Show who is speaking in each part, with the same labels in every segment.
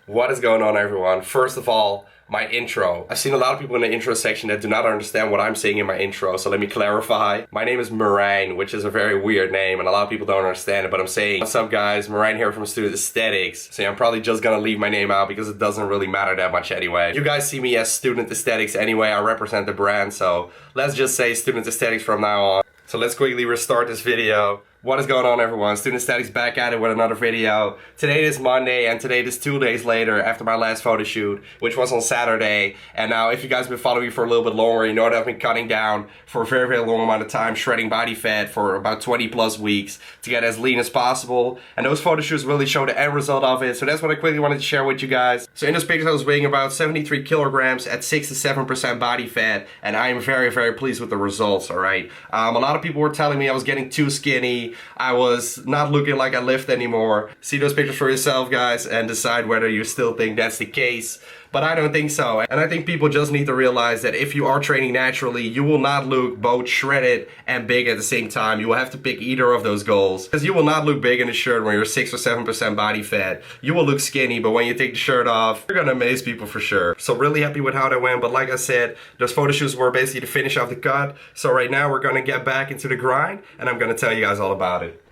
Speaker 1: What is going on, everyone? First of all, my intro. I've seen a lot of people in the intro section that do not understand what I'm saying in my intro, so let me clarify. My name is Marijn, which is a very weird name, and a lot of people don't understand it, but I'm saying, what's up guys, Marijn here from Student Aesthetics. So I'm probably just gonna leave my name out because it doesn't really matter that much anyway. You guys see me as Student Aesthetics anyway, I represent the brand, so let's just say Student Aesthetics from now on. So let's quickly restart this video. What is going on, everyone? Student Aesthetics back at it with another video. Today is Monday, and today is 2 days later after my last photo shoot, which was on Saturday. And now, if you guys have been following me for a little bit longer, you know that I've been cutting down for a very, very long amount of time, shredding body fat for about 20 plus weeks to get as lean as possible. And those photo shoots really show the end result of it, so that's what I quickly wanted to share with you guys. So in this picture, I was weighing about 73 kilograms at 6 to 7% body fat, and I am very, very pleased with the results, alright? A lot of people were telling me I was getting too skinny, I was not looking like I lift anymore. See those pictures for yourself, guys, and decide whether you still think that's the case. But I don't think so. And I think people just need to realize that if you are training naturally, you will not look both shredded and big at the same time. You will have to pick either of those goals. Because you will not look big in a shirt when you're 6 or 7% body fat. You will look skinny, but when you take the shirt off, you're gonna amaze people for sure. So really happy with how that went. But like I said, those photo shoots were basically the finish of the cut. So right now we're gonna get back into the grind, and I'm gonna tell you guys all about it.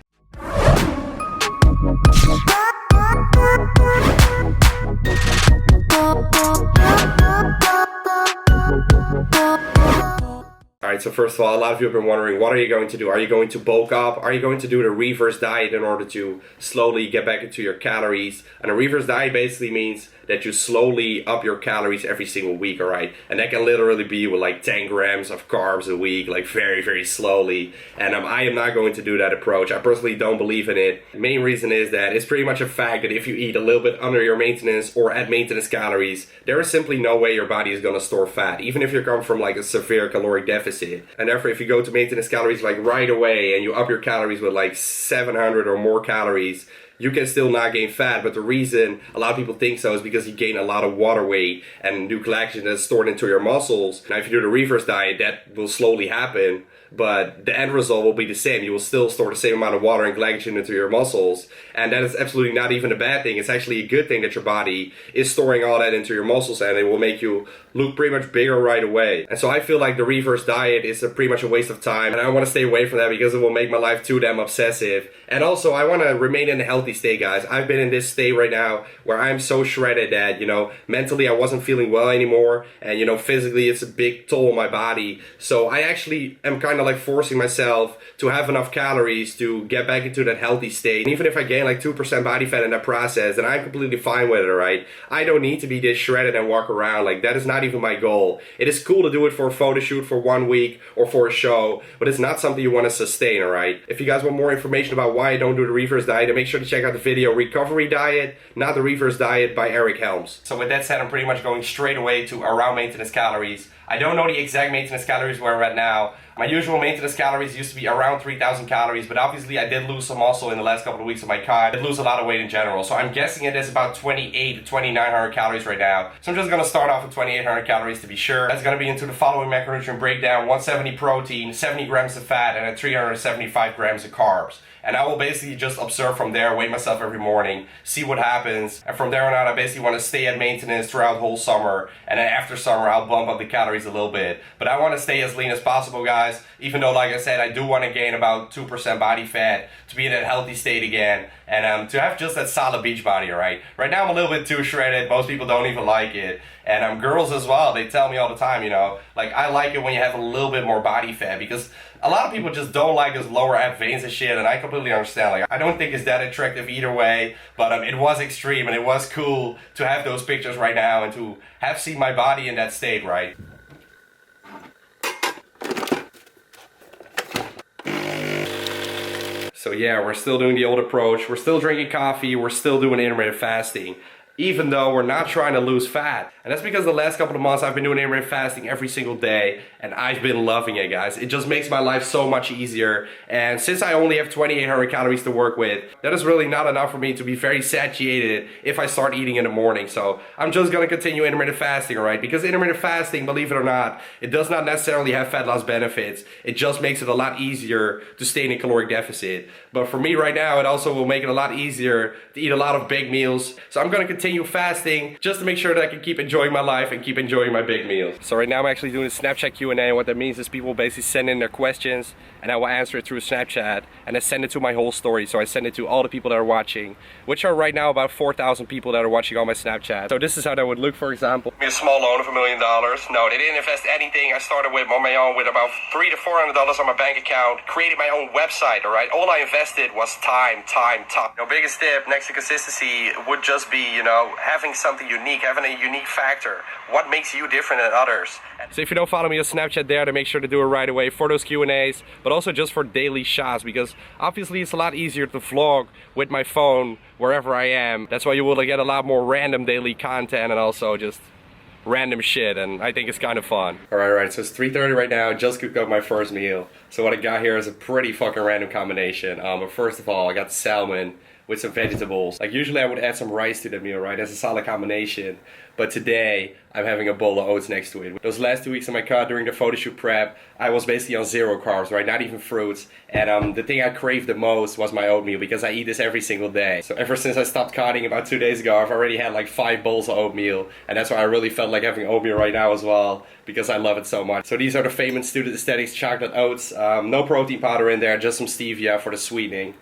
Speaker 1: Alright, so first of all, a lot of you have been wondering, what are you going to do? Are you going to bulk up? Are you going to do the reverse diet in order to slowly get back into your calories? And a reverse diet basically means that you slowly up your calories every single week, alright? And that can literally be with like 10 grams of carbs a week, like very, very slowly. And I am not going to do that approach. I personally don't believe in it. The main reason is that it's pretty much a fact that if you eat a little bit under your maintenance or at maintenance calories, there is simply no way your body is going to store fat, even if you come from like a severe caloric deficit. And therefore, if you go to maintenance calories like right away and you up your calories with like 700 or more calories, you can still not gain fat. But the reason a lot of people think so is because you gain a lot of water weight and new glycogen that's stored into your muscles. Now, if you do the reverse diet, that will slowly happen, but the end result will be the same. You will still store the same amount of water and glycogen into your muscles, and that is absolutely not even a bad thing. It's actually a good thing that your body is storing all that into your muscles, and it will make you look pretty much bigger right away. And so I feel like the reverse diet is pretty much a waste of time, and I want to stay away from that because it will make my life too damn obsessive. And also, I want to remain in a healthy state, guys. I've been in this state right now where I'm so shredded that, mentally I wasn't feeling well anymore, and, physically it's a big toll on my body. So I actually am kind of like forcing myself to have enough calories to get back into that healthy state. And even if I gain like 2% body fat in that process, then I'm completely fine with it, right? I don't need to be this shredded and walk around. Like, that is not even my goal. It is cool to do it for a photo shoot for 1 week or for a show, but it's not something you want to sustain, alright? If you guys want more information about why I don't do the reverse diet, then make sure to check out the video Recovery Diet, Not the Reverse Diet by Eric Helms. So with that said, I'm pretty much going straight away to around maintenance calories. I don't know the exact maintenance calories where I'm at now. My usual maintenance calories used to be around 3,000 calories, but obviously I did lose some muscle in the last couple of weeks of my cut. I did lose a lot of weight in general, so I'm guessing it is about 2,800 to 2,900 calories right now. So I'm just going to start off with 2,800 calories to be sure. That's going to be into the following macronutrient breakdown: 170 protein, 70 grams of fat, and 375 grams of carbs. And I will basically just observe from there, weigh myself every morning, see what happens. And from there on out, I basically want to stay at maintenance throughout the whole summer. And then after summer, I'll bump up the calories a little bit. But I want to stay as lean as possible, guys. Even though, like I said, I do want to gain about 2% body fat to be in that healthy state again. And to have just that solid beach body, right? Right now, I'm a little bit too shredded. Most people don't even like it. And girls as well, they tell me all the time, like, I like it when you have a little bit more body fat, because a lot of people just don't like those lower ab veins and shit, and I completely understand. Like, I don't think it's that attractive either way, but it was extreme, and it was cool to have those pictures right now and to have seen my body in that state, right? So yeah, we're still doing the old approach. We're still drinking coffee. We're still doing intermittent fasting, even though we're not trying to lose fat. And that's because the last couple of months I've been doing intermittent fasting every single day, and I've been loving it, guys. It just makes my life so much easier. And since I only have 2,800 calories to work with, that is really not enough for me to be very satiated if I start eating in the morning. So I'm just gonna continue intermittent fasting, alright? Because intermittent fasting, believe it or not, it does not necessarily have fat loss benefits. It just makes it a lot easier to stay in a caloric deficit. But for me right now, it also will make it a lot easier to eat a lot of big meals. So I'm gonna continue continue fasting just to make sure that I can keep enjoying my life and keep enjoying my big meals. So right now I'm actually doing a Snapchat Q&A, and what that means is people basically send in their questions and I will answer it through Snapchat, and I send it to my whole story. So I send it to all the people that are watching, which are right now about 4,000 people that are watching on my Snapchat. So this is how that would look, for example. A small loan of $1 million. No, they didn't invest anything. I started with on my own with about $300 to $400 on my bank account, created my own website, all right? All I invested was time. The biggest tip next to consistency would just be, you know, having something unique, having a unique factor. What makes you different than others? So if you don't follow me on Snapchat there, to make sure to do it right away for those Q&As, but also just for daily shots, because obviously it's a lot easier to vlog with my phone wherever I am. That's why you will get a lot more random daily content and also just random shit, and I think it's kind of fun. Alright, so it's 3:30 right now. Just cooked up my first meal. So what I got here is a pretty fucking random combination. But first of all, I got salmon with some vegetables. Like usually I would add some rice to the meal, right? That's a solid combination. But today, I'm having a bowl of oats next to it. Those last 2 weeks of my cut during the photoshoot prep, I was basically on 0 carbs, right? Not even fruits. And the thing I craved the most was my oatmeal, because I eat this every single day. So ever since I stopped cutting about 2 days ago, I've already had like 5 bowls of oatmeal. And that's why I really felt like having oatmeal right now as well, because I love it so much. So these are the famous Student Aesthetics chocolate oats. No protein powder in there, just some stevia for the sweetening.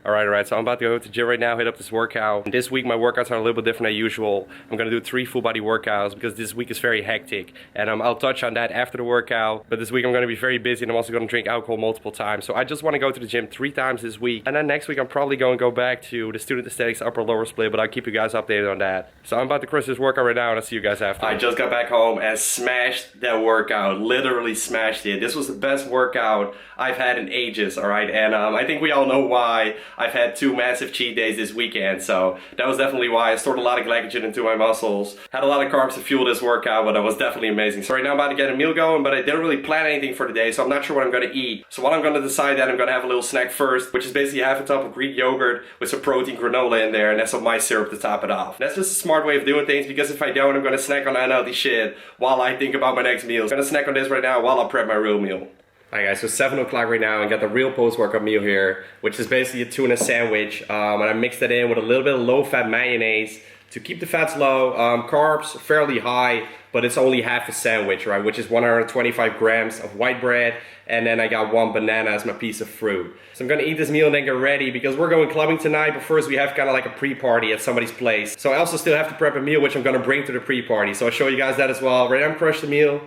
Speaker 1: Alright, so I'm about to go to the gym right now, hit up this workout. And this week my workouts are a little bit different than usual. I'm gonna do 3 full body workouts because this week is very hectic. And I'll touch on that after the workout. But this week I'm gonna be very busy, and I'm also gonna drink alcohol multiple times. So I just wanna go to the gym 3 times this week. And then next week I'm probably gonna go back to the Student Aesthetics upper lower split, but I'll keep you guys updated on that. So I'm about to crush this workout right now, and I'll see you guys after. I just got back home and smashed that workout, literally smashed it. This was the best workout I've had in ages, alright? And I think we all know why. I've had 2 massive cheat days this weekend, so that was definitely why. I stored a lot of glycogen into my muscles, had a lot of carbs to fuel this workout, but that was definitely amazing. So right now I'm about to get a meal going, but I didn't really plan anything for the day, so I'm not sure what I'm going to eat. So what I'm going to decide that I'm going to have a little snack first, which is basically half a cup of Greek yogurt with some protein granola in there, and that's some my syrup to top it off. That's just a smart way of doing things, because if I don't, I'm going to snack on unhealthy shit while I think about my next meal. I'm going to snack on this right now while I prep my real meal. Alright guys, so 7 o'clock right now, and got the real post-workout meal here, which is basically a tuna sandwich, and I mixed that in with a little bit of low-fat mayonnaise to keep the fats low. Carbs fairly high, but it's only half a sandwich, right, which is 125 grams of white bread, and then I got 1 banana as my piece of fruit. So I'm gonna eat this meal and then get ready, because we're going clubbing tonight, but first we have kind of like a pre-party at somebody's place. So I also still have to prep a meal, which I'm gonna bring to the pre-party, so I'll show you guys that as well. Right now I'm crushed the meal.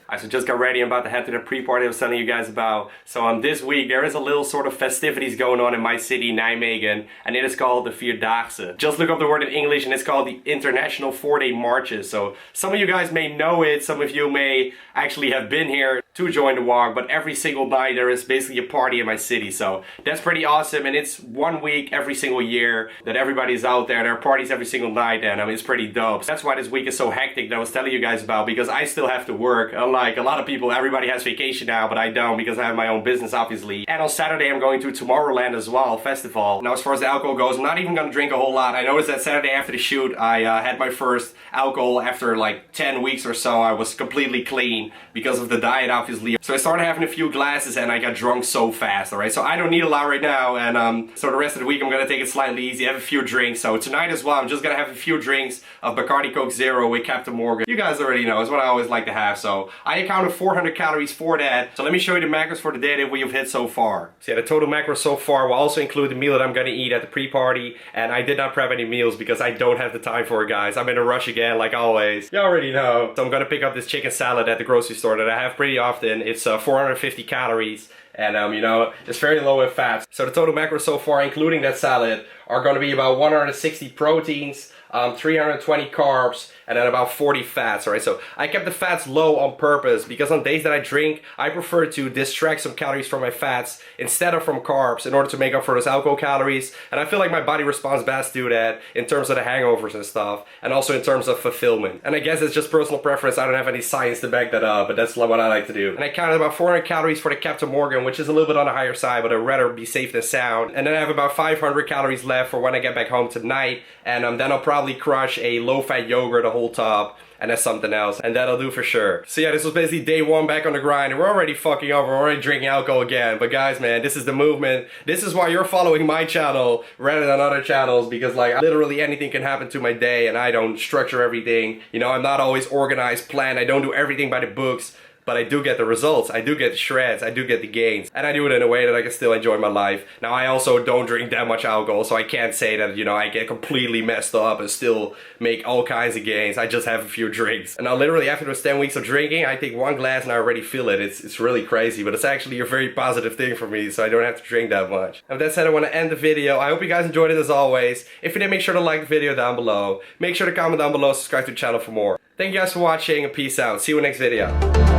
Speaker 1: Alright, so just got ready. I'm about to head to the pre-party I was telling you guys about. So this week there is a little sort of festivities going on in my city, Nijmegen, and it is called the Vierdaagse. Just look up the word in English, and it's called the International 4-Day Marches. So some of you guys may know it, some of you may actually have been here to join the walk, but every single night there is basically a party in my city. So that's pretty awesome, and it's 1 week every single year that everybody's out there. There are parties every single night, and it's pretty dope. So that's why this week is so hectic that I was telling you guys about, because I still have to work. Unlike a lot of people, everybody has vacation now, but I don't, because I have my own business, obviously. And on Saturday I'm going to Tomorrowland as well, festival. Now as far as the alcohol goes, I'm not even gonna drink a whole lot. I noticed that Saturday after the shoot, I had my first alcohol after like 10 weeks or so. I was completely clean because of the diet, obviously. So I started having a few glasses and I got drunk so fast, alright? So I don't need a lot right now, and so the rest of the week I'm gonna take it slightly easy, have a few drinks. So tonight as well, I'm just gonna have a few drinks of Bacardi Coke Zero with Captain Morgan. You guys already know, it's what I always like to have. So I accounted 400 calories for that. So let me show you the macros for the day that we've hit so far. So yeah, the total macros so far will also include the meal that I'm gonna eat at the pre-party, and I did not prep any meals because I don't have the time for it, guys. I'm in a rush again, like always. You already know. So I'm gonna pick up this chicken salad at the grocery store that I have pretty often. It's 450 calories, and you know, it's very low in fats. So the total macros so far, including that salad, are gonna be about 160 proteins, 320 carbs, and then about 40 fats, alright? So I kept the fats low on purpose, because on days that I drink, I prefer to distract some calories from my fats instead of from carbs in order to make up for those alcohol calories. And I feel like my body responds best to that in terms of the hangovers and stuff, and also in terms of fulfillment. And I guess it's just personal preference. I don't have any science to back that up, but that's what I like to do. And I counted about 400 calories for the Captain Morgan, which is a little bit on the higher side, but I'd rather be safe than sound. And then I have about 500 calories left for when I get back home tonight, and then I'll probably crush a low-fat yogurt the whole top, and that's something else, and that'll do for sure. So yeah, this was basically day 1 back on the grind, and we're already fucking over, we're already drinking alcohol again. But guys, man, this is the movement. This is why you're following my channel rather than other channels, because like literally anything can happen to my day, and I don't structure everything. You know, I'm not always organized, planned, I don't do everything by the books. But I do get the results, I do get the shreds, I do get the gains, and I do it in a way that I can still enjoy my life. Now, I also don't drink that much alcohol, so I can't say that, you know, I get completely messed up and still make all kinds of gains. I just have a few drinks. And now, literally, after those 10 weeks of drinking, I take 1 glass and I already feel it. It's really crazy, but it's actually a very positive thing for me, so I don't have to drink that much. And with that said, I want to end the video. I hope you guys enjoyed it as always. If you did, make sure to like the video down below. Make sure to comment down below, subscribe to the channel for more. Thank you guys for watching, and peace out. See you in the next video.